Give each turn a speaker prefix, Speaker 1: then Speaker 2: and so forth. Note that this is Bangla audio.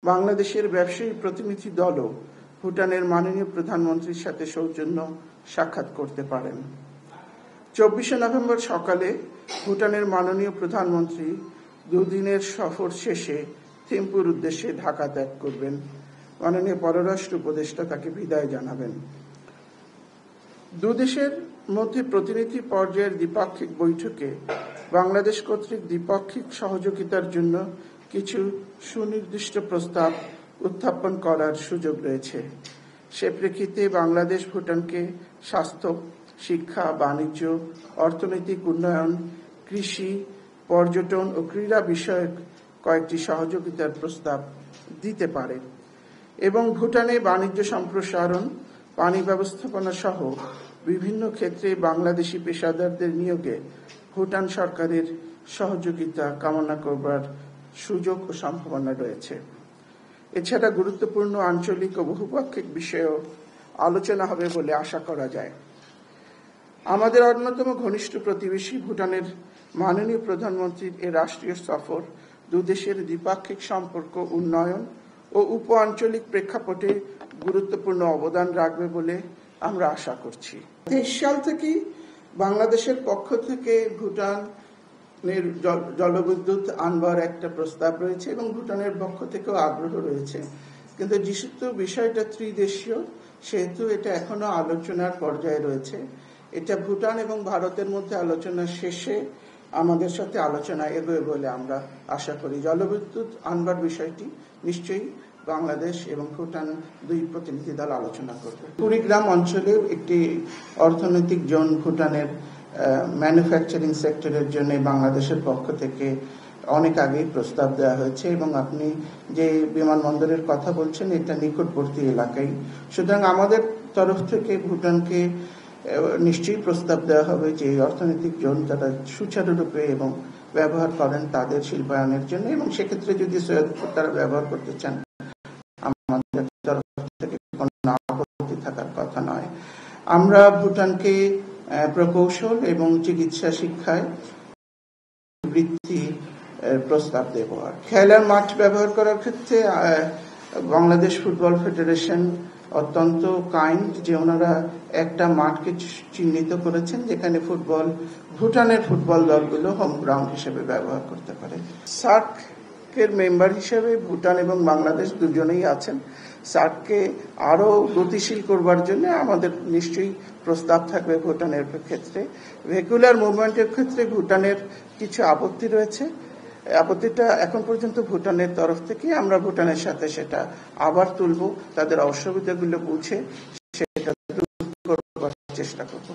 Speaker 1: বাংলাদেশের ব্যবসায়ী প্রতিনিধি দলও ভুটানের মাননীয় প্রধানমন্ত্রীর সাথে সৌজন্য সাক্ষাৎ করতে পারেন। 24শে নভেম্বর সকালে ভুটানের মাননীয় প্রধানমন্ত্রী দুদিনের সফর শেষে থিম্পুর উদ্দেশ্যে ঢাকা ত্যাগ করবেন। মাননীয় পররাষ্ট্র উপদেষ্টা তাকে বিদায় জানাবেন। দুদেশের মধ্যে প্রতিনিধি পর্যায়ের দ্বিপাক্ষিক বৈঠকে বাংলাদেশ কর্তৃক দ্বিপাক্ষিক সহযোগিতার জন্য কিছু সুনির্দিষ্ট প্রস্তাব উত্থাপন করার সুযোগ রয়েছে। সে প্রেক্ষিতে বাংলাদেশ ভুটানকে স্বাস্থ্য, শিক্ষা, বাণিজ্য, অর্থনৈতিক উন্নয়ন, কৃষি, পর্যটন ও ক্রীড়া বিষয়ক কয়েকটি সহযোগিতার প্রস্তাব দিতে পারে এবং ভুটানে বাণিজ্য সম্প্রসারণ, পানি ব্যবস্থাপনা সহ বিভিন্ন ক্ষেত্রে বাংলাদেশি পেশাদারদের নিয়োগে ভুটান সরকারের সহযোগিতা কামনা করবার সুযোগ ও সম্ভাবনা রয়েছে। এছাড়া গুরুত্বপূর্ণ আঞ্চলিক ও বহুপাক্ষিক বিষয়েও আলোচনা হবে বলে আশা করা যায়। আমাদের অন্যতম ঘনিষ্ঠ প্রতিবেশী ভুটানের মাননীয় প্রধানমন্ত্রীর এ রাষ্ট্রীয় সফর দুদেশের দ্বিপাক্ষিক সম্পর্ক উন্নয়ন ও উপ আঞ্চলিক প্রেক্ষাপটে গুরুত্বপূর্ণ অবদান রাখবে বলে আমরা আশা করছি। ২৩ সাল থেকে বাংলাদেশের পক্ষ থেকে ভুটানের জলবিদ্যুৎ আনবার একটা প্রস্তাব রয়েছে এবং ভুটানের পক্ষ থেকেও আগ্রহ রয়েছে, কিন্তু যেহেতু বিষয়টা ত্রিদেশীয় সেহেতু এটা এখনো আলোচনার পর্যায়ে রয়েছে। এটা ভুটান এবং ভারতের মধ্যে আলোচনা শেষে আমাদের সাথে আলোচনা এগোবে বলে আমরা আশা করি। জলবিদ্যুৎ আনবার বিষয়টি নিশ্চয়ই বাংলাদেশ এবং ভুটান দুই প্রতিনিধি দল আলোচনা করবে। কুড়িগ্রাম অঞ্চলেও একটি অর্থনৈতিক জোন ভুটানের ম্যানুফ্যাকচারিং সেক্টরের জন্য বাংলাদেশের পক্ষ থেকে অনেক আগেই প্রস্তাব দেওয়া হয়েছে এবং আপনি যে বিমানবন্দরের কথা বলছেন এটা নিকটবর্তী এলাকায়। সুতরাং আমাদের তরফ থেকে ভুটানকে নিশ্চয়ই প্রস্তাব দেওয়া হবে যে অর্থনৈতিক জোন তারা সুচারুরূপে এবং ব্যবহার করেন তাদের শিল্পায়নের জন্য, এবং সেক্ষেত্রে যদি সৈয়দপুর তারা ব্যবহার করতে চান আমাদের তরফ থেকে কোনো আপত্তি থাকার কথা নয়। আমরা ভুটানকে প্রকৌশল এবং চিকিৎসা শিক্ষায় বৃত্তি প্রস্তাব দেব। আর খেলার মাঠ ব্যবহার করার ক্ষেত্রে বাংলাদেশ ফুটবল ফেডারেশন অত্যন্ত কাইন্ড যে ওনারা একটা মাঠকে চিহ্নিত করেছেন যেখানে ভুটানের ফুটবল দলগুলো হোম গ্রাউন্ড হিসেবে ব্যবহার করতে পারে। সার্কের মেম্বার হিসেবে ভুটান এবং বাংলাদেশ দুজনেই আছেন। সার্ককে আরো গতিশীল করবার জন্য আমাদের নিশ্চয়ই প্রস্তাব থাকবে ভুটানের ক্ষেত্রে। ভেহিকুলার মুভমেন্টের ক্ষেত্রে ভুটানের কিছু আপত্তি রয়েছে। আপত্তিটা এখন পর্যন্ত ভুটানের তরফ থেকে আমরা ভুটানের সাথে সেটা আবার তুলব, তাদের অসুবিধাগুলো বুঝে সেটা দূর করবার চেষ্টা করব।